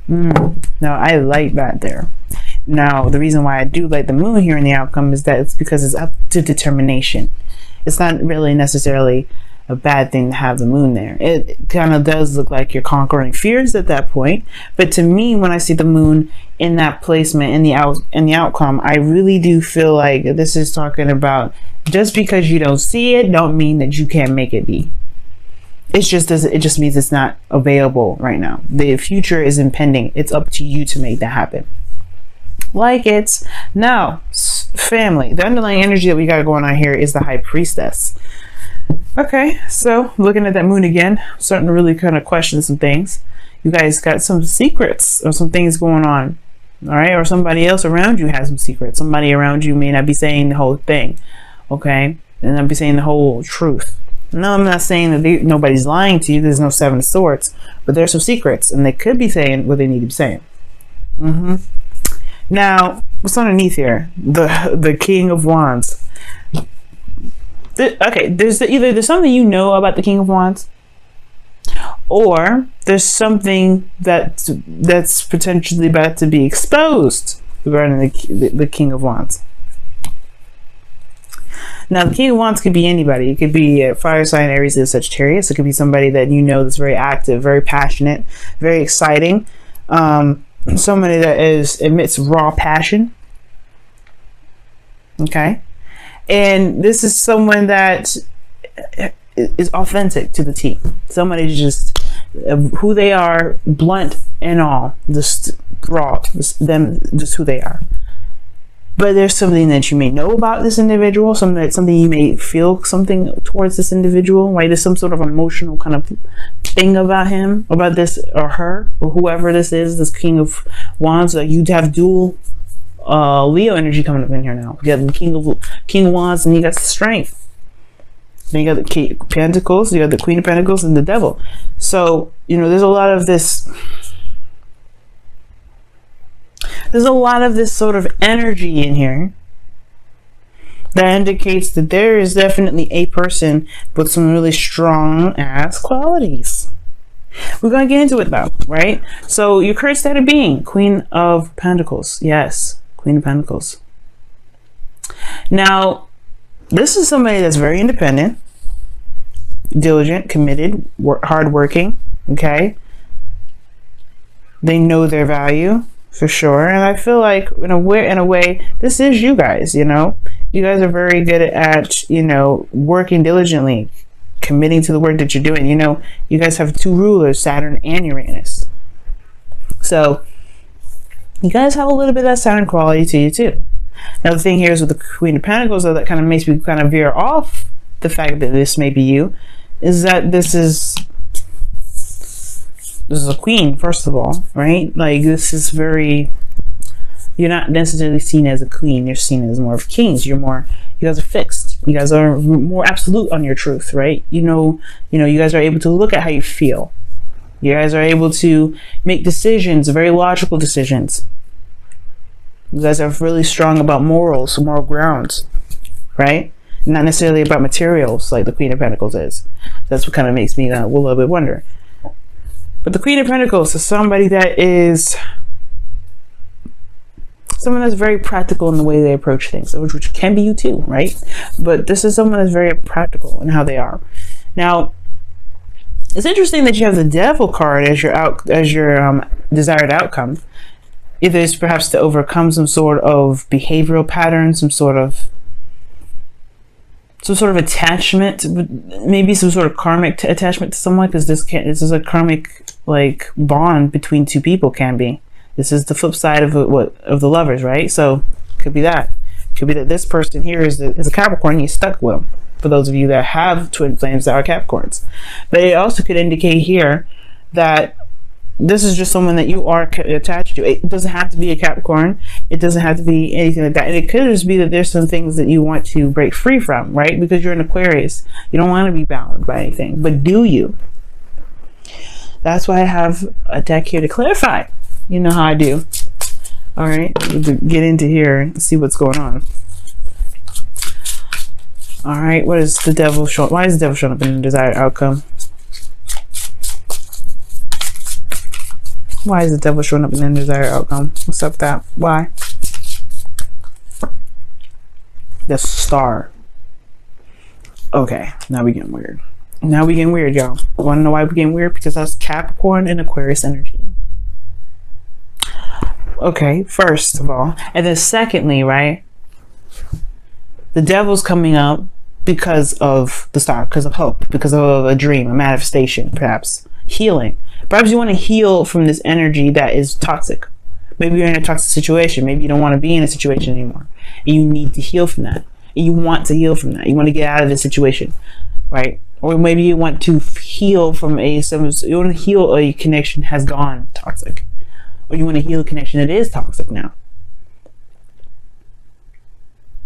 Now, I like that there. Now, the reason why I do like the moon here in the outcome is that it's because it's up to determination. It's not really necessarily a bad thing to have the moon there. It kind of does look like you're conquering fears at that point. But to me, when I see the moon in that placement in the outcome, I really do feel like this is talking about just because you don't see it, don't mean that you can't make it be. It just means it's not available right now. The future is impending. It's up to you to make that happen. Like it's now, family. The underlying energy that we got going on here is the High Priestess. Okay, so looking at that moon again, starting to really kind of question some things. You guys got some secrets or some things going on, all right? Or somebody else around you has some secrets. Somebody around you may not be saying the whole thing, okay? And not be saying the whole truth. No, I'm not saying that nobody's lying to you. There's no Seven of Swords, but there's some secrets, and they could be saying what they need to be saying. Now, what's underneath here? The King of Wands. Okay, there's something you know about the King of Wands, or there's something that's potentially about to be exposed regarding the King of Wands. Now, the King of Wands could be anybody. It could be a fire sign, Aries, Leo, Sagittarius. It could be somebody that you know that's very active, very passionate, very exciting. Somebody that emits raw passion. Okay. And this is someone that is authentic to the T. Somebody just who they are, blunt and all, just raw, just who they are. But there's something that you may know about this individual, something you may feel something towards this individual, right? There's some sort of emotional kind of thing about him, about this or her, or whoever this is, this King of Wands. You'd have dual Leo energy coming up in here now. You got the King of Wands, and you got Strength. Then you got the King of Pentacles, you got the Queen of Pentacles, and the Devil. So, there's a lot of this. There's a lot of this sort of energy in here that indicates that there is definitely a person with some really strong ass qualities. We're going to get into it though, right? So your current state of being, Queen of Pentacles. Yes, Queen of Pentacles. Now, this is somebody that's very independent, diligent, committed, hardworking, okay? They know their value. For sure. And I feel like in a way, this is you guys, you guys are very good at, working diligently, committing to the work that you're doing. You guys have two rulers, Saturn and Uranus. So you guys have a little bit of that Saturn quality to you too. Now the thing here is with the Queen of Pentacles, though, that kind of makes me kind of veer off the fact that this may be you, is that this is a queen, first of all, right? Like, this is you're not necessarily seen as a queen, you're seen as more of kings. You guys are fixed. You guys are more absolute on your truth, right? You guys are able to look at how you feel. You guys are able to make decisions, very logical decisions. You guys are really strong about morals, moral grounds, right? Not necessarily about materials like the Queen of Pentacles is. That's what kind of makes me a little bit wonder. But the Queen of Pentacles is somebody that is someone that's very practical in the way they approach things, which can be you too, right? But this is someone that's very practical in how they are. Now, it's interesting that you have the Devil card as your desired outcome. Either it's perhaps to overcome some sort of behavioral pattern, some sort of attachment, maybe some sort of karmic attachment to someone, because this is a karmic bond between two people. Can be. This is the flip side of the lovers, right? So could be that. Could be that this person here is a Capricorn. You're stuck with them. For those of you that have twin flames that are Capricorns, but it also could indicate here that this is just someone that you are attached to. It doesn't have to be a Capricorn. It doesn't have to be anything like that. And it could just be that there's some things that you want to break free from, right? Because you're an Aquarius. You don't want to be bound by anything. But do you? That's why I have a deck here to clarify. You know how I do. All right. We'll get into here and see what's going on. All right. What is the Devil showing? Why is the Devil showing up in the desired outcome? Why is the devil showing up in the undesired outcome? What's up with that? Why? The star. Okay, now we getting weird. Now we getting weird, y'all. Want to know why we getting weird? Because that's Capricorn and Aquarius energy. Okay, first of all. And then secondly, right? The devil's coming up because of the star, because of hope, because of a dream, a manifestation, perhaps. Healing. Perhaps you want to heal from this energy that is toxic. Maybe you're in a toxic situation. Maybe you don't want to be in a situation anymore. And you need to heal from that. And you want to heal from that. You want to get out of this situation, right? Or maybe you want to heal from you want to heal a connection has gone toxic. Or you want to heal a connection that is toxic now.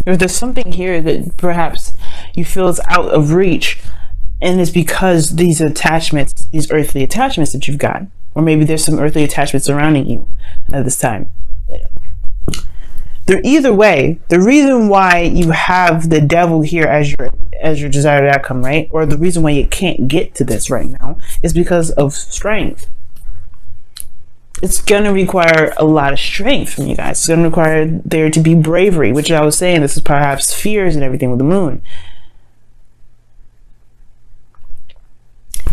If there's something here that perhaps you feel is out of reach, and it's because these attachments, these earthly attachments that you've got, or maybe there's some earthly attachments surrounding you at this time. Either way, the reason why you have the devil here as your desired outcome, right? Or the reason why you can't get to this right now is because of strength. It's going to require a lot of strength from you guys. It's going to require there to be bravery, which I was saying, this is perhaps fears and everything with the moon.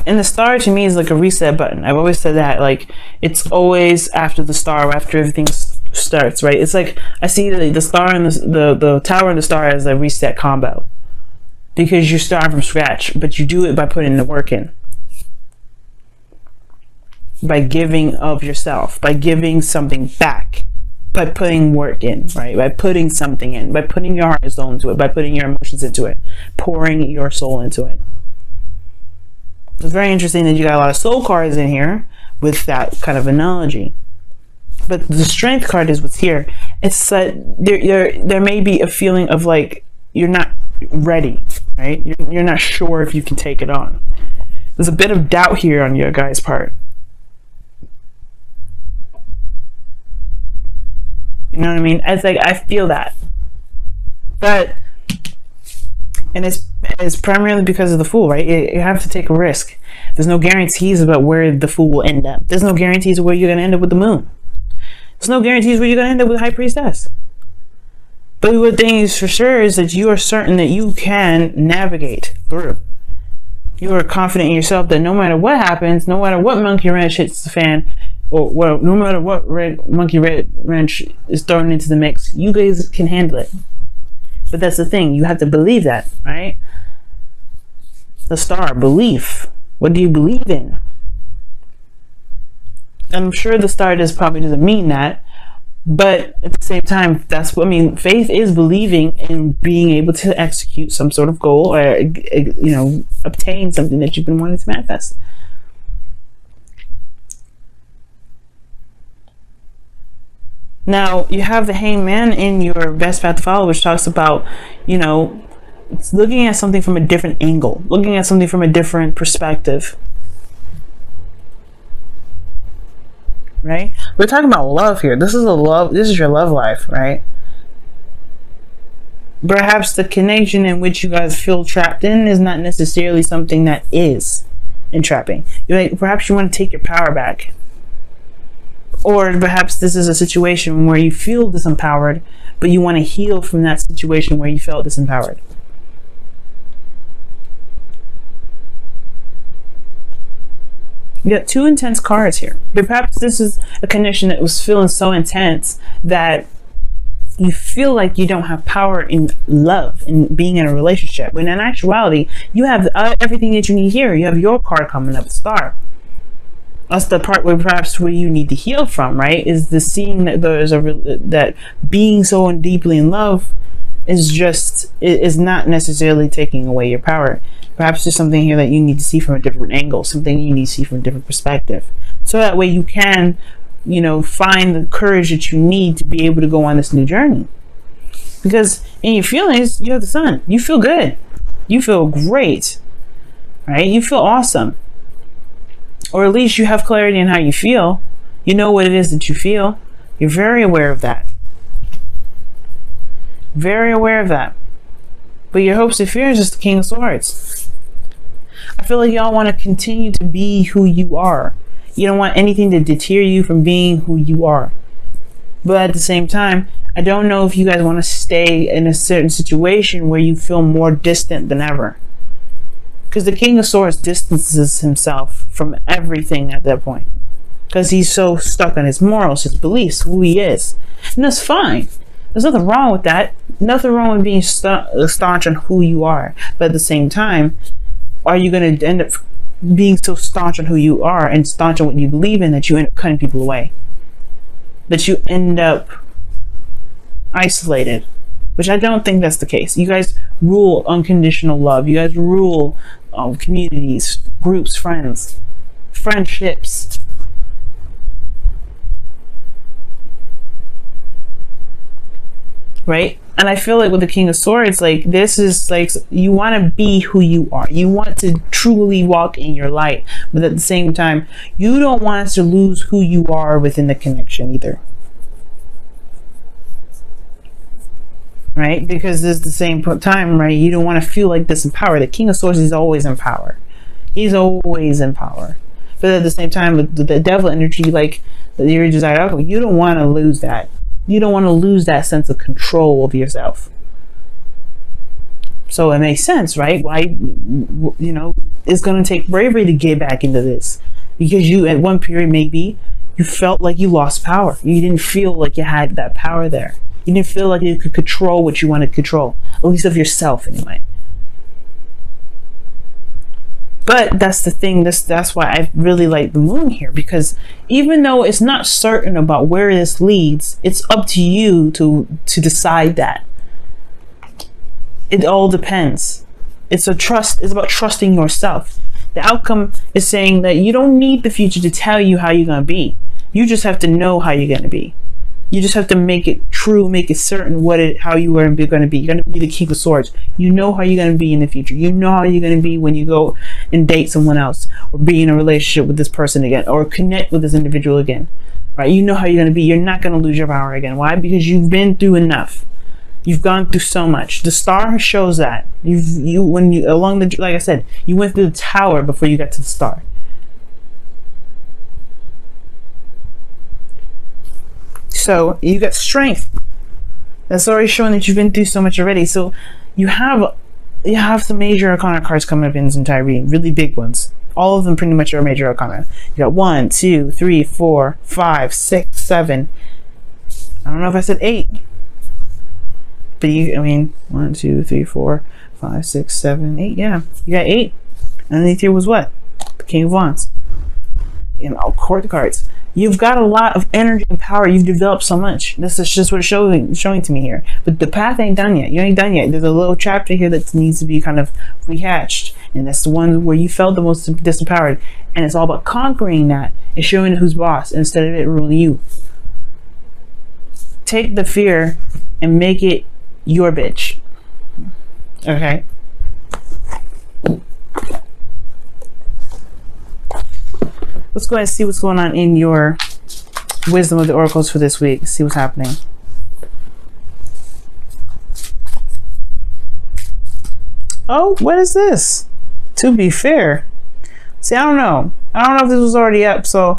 And the star to me is like a reset button. I've always said that, like, it's always after the star, after everything starts, right? It's like I see the star and the tower and the star as a reset combo, because you're starting from scratch, but you do it by putting the work in, by giving of yourself, by giving something back, by putting work in, right? By putting something in, by putting your heart and soul into it, by putting your emotions into it, pouring your soul into it. It's very interesting that you got a lot of soul cards in here with that kind of analogy. But the strength card is what's here. It's that there may be a feeling of like you're not ready, right? You're not sure if you can take it on. There's a bit of doubt here on your guys' part. You know what I mean? It's like I feel that. And it's primarily because of the Fool, right? You have to take a risk. There's no guarantees about where the Fool will end up. There's no guarantees of where you're going to end up with the Moon. There's no guarantees where you're going to end up with High Priestess. But one thing is for sure is that you are certain that you can navigate through. You are confident in yourself that no matter what happens, no matter what monkey wrench hits the fan, or well, no matter what monkey wrench is thrown into the mix, you guys can handle it. But that's the thing, you have to believe that, right? The star, belief. What do you believe in? I'm sure the star probably doesn't mean that, but at the same time, that's what I mean. Faith is believing in being able to execute some sort of goal, or obtain something that you've been wanting to manifest. Now, you have the Hangman in your best path to follow, which talks about, it's looking at something from a different angle, looking at something from a different perspective. Right? We're talking about love here. This is your love life, right? Perhaps the connection in which you guys feel trapped in is not necessarily something that is entrapping. Perhaps you want to take your power back. Or perhaps this is a situation where you feel disempowered, but you want to heal from that situation where you felt disempowered. You got two intense cards here. But perhaps this is a connection that was feeling so intense that you feel like you don't have power in love, in being in a relationship. When in actuality, you have everything that you need here. You have your card coming up, the Star. That's the part where perhaps where you need to heal from, right? Is the seeing that that being so deeply in love is not necessarily taking away your power. Perhaps there's something here that you need to see from a different angle, something you need to see from a different perspective. So that way you can, find the courage that you need to be able to go on this new journey. Because in your feelings, you have the Sun. You feel good. You feel great, right? You feel awesome. Or at least you have clarity in how you feel. You know what it is that you feel. You're very aware of that. Very aware of that. But your hopes and fears is the King of Swords. I feel like y'all want to continue to be who you are. You don't want anything to deter you from being who you are. But at the same time, I don't know if you guys want to stay in a certain situation where you feel more distant than ever. Because the King of Swords distances himself from everything at that point. Because he's so stuck on his morals, his beliefs, who he is. And that's fine. There's nothing wrong with that. Nothing wrong with being staunch on who you are. But at the same time, are you going to end up being so staunch on who you are and staunch on what you believe in that you end up cutting people away? That you end up isolated? Which I don't think that's the case. You guys rule unconditional love. You guys rule communities, groups, friends, friendships. Right? And I feel like with the King of Swords, like, this is like, you want to be who you are. You want to truly walk in your light. But at the same time, you don't want to lose who you are within the connection either. Right? Because there's the same time, right? You don't want to feel like disempowered. The King of Swords is always in power. He's always in power. But at the same time, with the devil energy, like your desire, you don't want to lose that. You don't want to lose that sense of control of yourself. So it makes sense, right? Why, you know, it's going to take bravery to get back into this. Because you, at one period, maybe, you felt like you lost power. You didn't feel like you had that power there. You didn't feel like you could control what you wanted to control. At least of yourself, anyway. But that's the thing, that's why I really like the moon here, because even though it's not certain about where this leads, it's up to you to decide that. It all depends. It's about trusting yourself. The outcome is saying that you don't need the future to tell you how you're going to be. You just have to know how you're going to be. You just have to make it true, make it certain how you are going to be. You're going to be the King of Swords. You know how you're going to be in the future. You know how you're going to be when you go and date someone else, or be in a relationship with this person again, or connect with this individual again. Right? You know how you're going to be. You're not going to lose your power again. Why? Because you've been through enough. You've gone through so much. The star shows that. Like I said, you went through the tower before you got to the star. So you got strength. That's already showing that you've been through so much already. So you have some major arcana cards coming up in this entire reading, really big ones. All of them pretty much are major arcana. You got 1, 2, 3, 4, 5, 6, 7. I don't know if I said 8. But 1, 2, 3, 4, 5, 6, 7, 8. Yeah, you got 8. Underneath here was what? The King of Wands. Court cards. You've got a lot of energy and power. You've developed so much. This is just what it's showing to me here. But the path ain't done yet. You ain't done yet. There's a little chapter here that needs to be kind of rehatched. And that's the one where you felt the most disempowered. And it's all about conquering that and showing who's boss instead of it ruling you. Take the fear and make it your bitch. Okay? Let's go ahead and see what's going on in your wisdom of the oracles for this week. See what's happening. Oh, what is this? To be fair. See, I don't know if this was already up. So,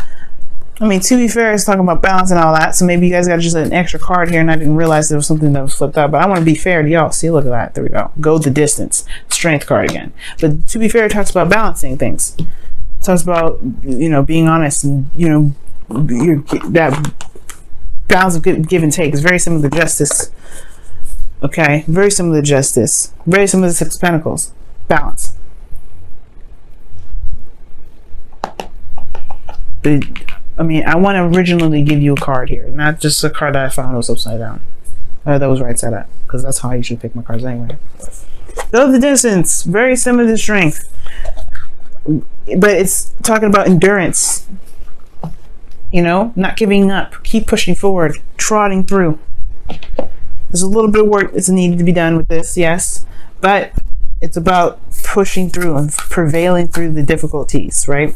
to be fair, it's talking about balance and all that. So maybe you guys got just an extra card here and I didn't realize there was something that was flipped out. But I want to be fair to y'all. See, look at that. There we go. Go the distance. Strength card again. But to be fair, it talks about balancing things. Talks about, being honest and, that balance of give and take is very similar to justice. Okay, very similar to justice. Very similar to Six of Pentacles. Balance. But, I want to originally give you a card here, not just a card that I found was upside down. That was right side up, because that's how I usually pick my cards anyway. Go the distance. Very similar to strength. But it's talking about endurance, not giving up, keep pushing forward, trotting through. There's a little bit of work that's needed to be done with this, yes, but it's about pushing through and prevailing through the difficulties, right?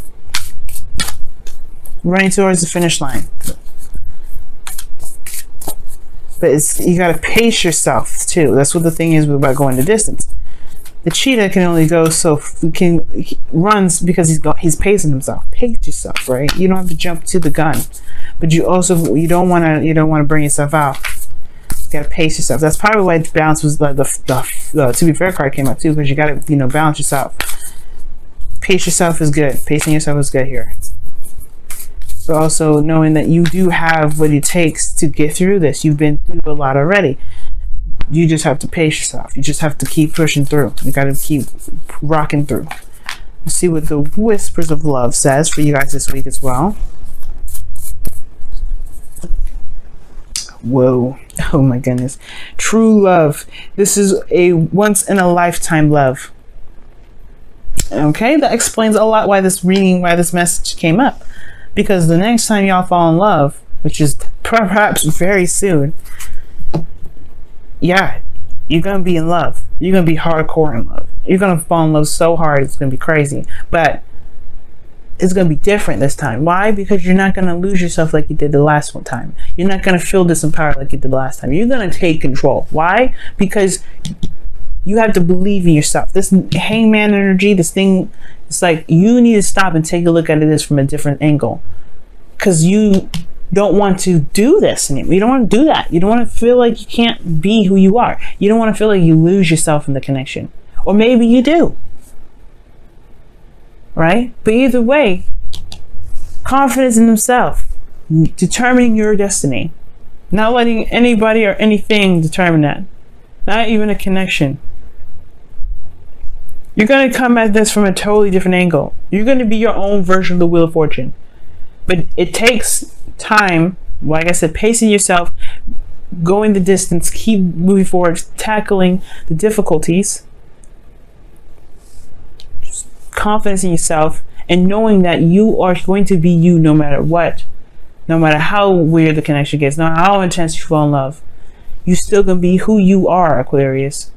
Running towards the finish line. But you got to pace yourself too. That's what the thing is about going the distance. The cheetah can only go he runs because he's pacing himself. Pace yourself, right? You don't have to jump to the gun, but you don't want to burn yourself out. You gotta pace yourself. That's probably why balance was the to be fair card came out too, because you gotta balance yourself. Pace yourself is good. Pacing yourself is good here. But also knowing that you do have what it takes to get through this. You've been through a lot already. You just have to pace yourself. You just have to keep pushing through. You gotta keep rocking through. Let's see what the Whispers of Love says for you guys this week as well. Whoa. Oh my goodness. True love. This is a once in a lifetime love. Okay, that explains a lot why this message came up. Because the next time y'all fall in love, which is perhaps very soon, yeah, you're gonna be in love. You're gonna be hardcore in love. You're gonna fall in love so hard it's gonna be crazy. But it's going to be different this time. Why? Because you're not going to lose yourself like you did the last one time. You're not going to feel disempowered like you did the last time. You're going to take control. Why? Because you have to believe in yourself. This hangman energy, this thing, it's like you need to stop and take a look at this from a different angle. Because you don't want to do this anymore. You don't want to do that. You don't want to feel like you can't be who you are. You don't want to feel like you lose yourself in the connection. Or maybe you do. Right? But either way, confidence in himself, determining your destiny, not letting anybody or anything determine that, not even a connection. You're going to come at this from a totally different angle. You're going to be your own version of the Wheel of Fortune. But it takes time, like I said, pacing yourself, going the distance, keep moving forward, tackling the difficulties, confidence in yourself, and knowing that you are going to be you no matter what. No matter how weird the connection gets, no matter how intense you fall in love, you're still going to be who you are, Aquarius.